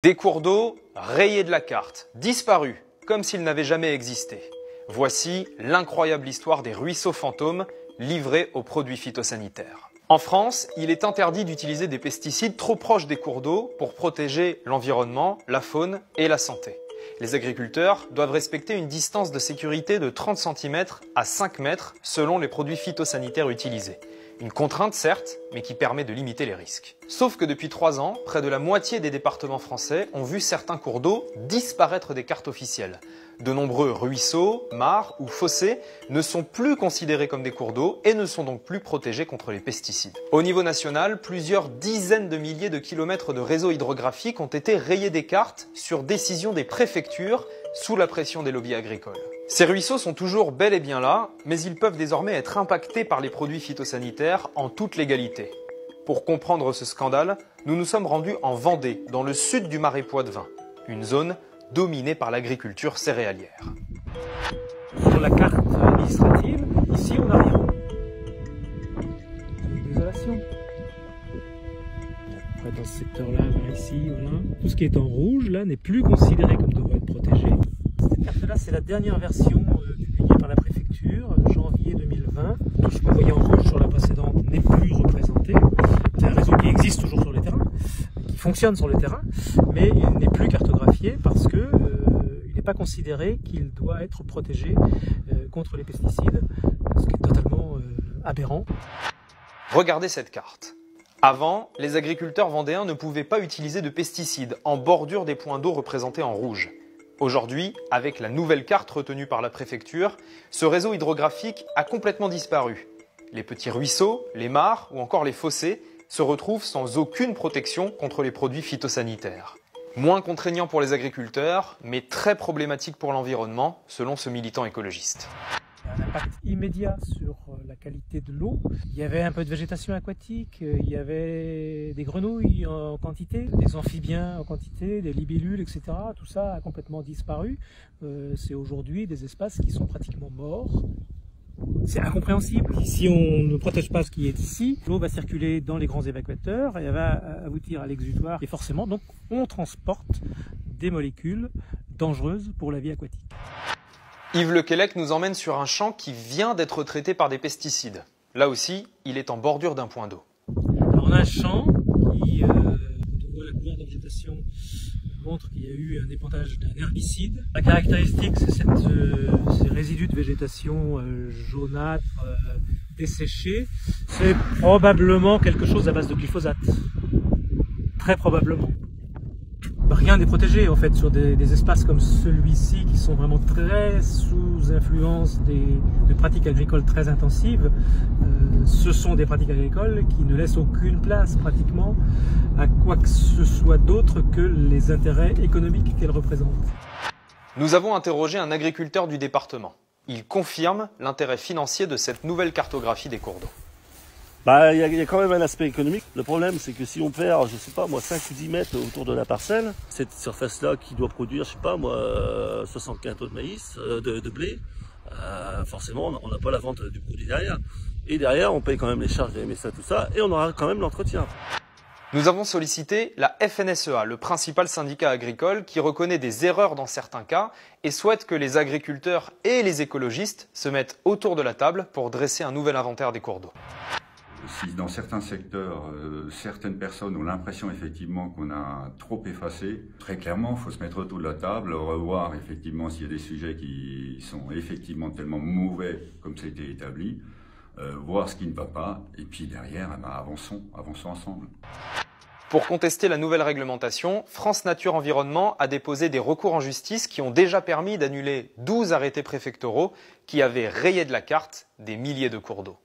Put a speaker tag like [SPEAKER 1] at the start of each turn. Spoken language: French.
[SPEAKER 1] Des cours d'eau rayés de la carte, disparus, comme s'ils n'avaient jamais existé. Voici l'incroyable histoire des ruisseaux fantômes livrés aux produits phytosanitaires. En France, il est interdit d'utiliser des pesticides trop proches des cours d'eau pour protéger l'environnement, la faune et la santé. Les agriculteurs doivent respecter une distance de sécurité de 30 cm à 5 mètres selon les produits phytosanitaires utilisés. Une contrainte certes, mais qui permet de limiter les risques. Sauf que depuis 3 ans, près de la moitié des départements français ont vu certains cours d'eau disparaître des cartes officielles. De nombreux ruisseaux, mares ou fossés ne sont plus considérés comme des cours d'eau et ne sont donc plus protégés contre les pesticides. Au niveau national, plusieurs dizaines de milliers de kilomètres de réseaux hydrographiques ont été rayés des cartes sur décision des préfectures sous la pression des lobbies agricoles. Ces ruisseaux sont toujours bel et bien là, mais ils peuvent désormais être impactés par les produits phytosanitaires en toute légalité. Pour comprendre ce scandale, nous nous sommes rendus en Vendée, dans le sud du Marais Poitevin, une zone dominée par l'agriculture céréalière.
[SPEAKER 2] Sur la carte administrative, ici on n'a rien. Désolation. Après dans ce secteur-là, ici, voilà. Tout ce qui est en rouge, là, n'est plus considéré comme devant être protégé. Cette carte-là, c'est la dernière version publiée par la préfecture, janvier 2020. Tout ce qu'on voyait en rouge sur la précédente n'est plus représenté. C'est un réseau qui existe toujours sur les terrains, qui fonctionne sur le terrain, mais il n'est plus cartographié parce que il n'est pas considéré qu'il doit être protégé contre les pesticides, ce qui est totalement aberrant.
[SPEAKER 1] Regardez cette carte. Avant, les agriculteurs vendéens ne pouvaient pas utiliser de pesticides en bordure des points d'eau représentés en rouge. Aujourd'hui, avec la nouvelle carte retenue par la préfecture, ce réseau hydrographique a complètement disparu. Les petits ruisseaux, les mares ou encore les fossés se retrouvent sans aucune protection contre les produits phytosanitaires. Moins contraignant pour les agriculteurs, mais très problématique pour l'environnement, selon ce militant écologiste.
[SPEAKER 2] Il y a un impact immédiat sur la qualité de l'eau. Il y avait un peu de végétation aquatique, il y avait des grenouilles en quantité, des amphibiens en quantité, des libellules, etc. Tout ça a complètement disparu. C'est aujourd'hui des espaces qui sont pratiquement morts. C'est incompréhensible. Si on ne protège pas ce qui est ici, l'eau va circuler dans les grands évacuateurs et elle va aboutir à l'exutoire. Et forcément, donc, on transporte des molécules dangereuses pour la vie aquatique.
[SPEAKER 1] Yves Lequelec nous emmène sur un champ qui vient d'être traité par des pesticides. Là aussi, il est en bordure d'un point d'eau.
[SPEAKER 2] Alors on a un champ qui, quand on voit la couleur de végétation, montre qu'il y a eu un épandage d'un herbicide. La caractéristique, c'est ces résidus de végétation jaunâtre, desséchés. C'est probablement quelque chose à base de glyphosate. Très probablement. Rien n'est protégé en fait sur des espaces comme celui-ci qui sont vraiment très sous influence de pratiques agricoles très intensives. Ce sont des pratiques agricoles qui ne laissent aucune place pratiquement à quoi que ce soit d'autre que les intérêts économiques qu'elles représentent.
[SPEAKER 1] Nous avons interrogé un agriculteur du département. Il confirme l'intérêt financier de cette nouvelle cartographie des cours d'eau.
[SPEAKER 3] Il y a quand même un aspect économique. Le problème, c'est que si on perd, je sais pas moi, 5 ou 10 mètres autour de la parcelle, cette surface-là qui doit produire, je sais pas moi, 60 quintaux de maïs, de blé, forcément, on n'a pas la vente du produit derrière. Et derrière, on paye quand même les charges des MSA, tout ça, et on aura quand même l'entretien.
[SPEAKER 1] Nous avons sollicité la FNSEA, le principal syndicat agricole, qui reconnaît des erreurs dans certains cas et souhaite que les agriculteurs et les écologistes se mettent autour de la table pour dresser un nouvel inventaire des cours d'eau.
[SPEAKER 4] Si dans certains secteurs, certaines personnes ont l'impression effectivement qu'on a trop effacé, très clairement, il faut se mettre autour de la table, revoir effectivement s'il y a des sujets qui sont effectivement tellement mauvais comme ça a été établi, voir ce qui ne va pas, et puis derrière, avançons ensemble.
[SPEAKER 1] Pour contester la nouvelle réglementation, France Nature Environnement a déposé des recours en justice qui ont déjà permis d'annuler 12 arrêtés préfectoraux qui avaient rayé de la carte des milliers de cours d'eau.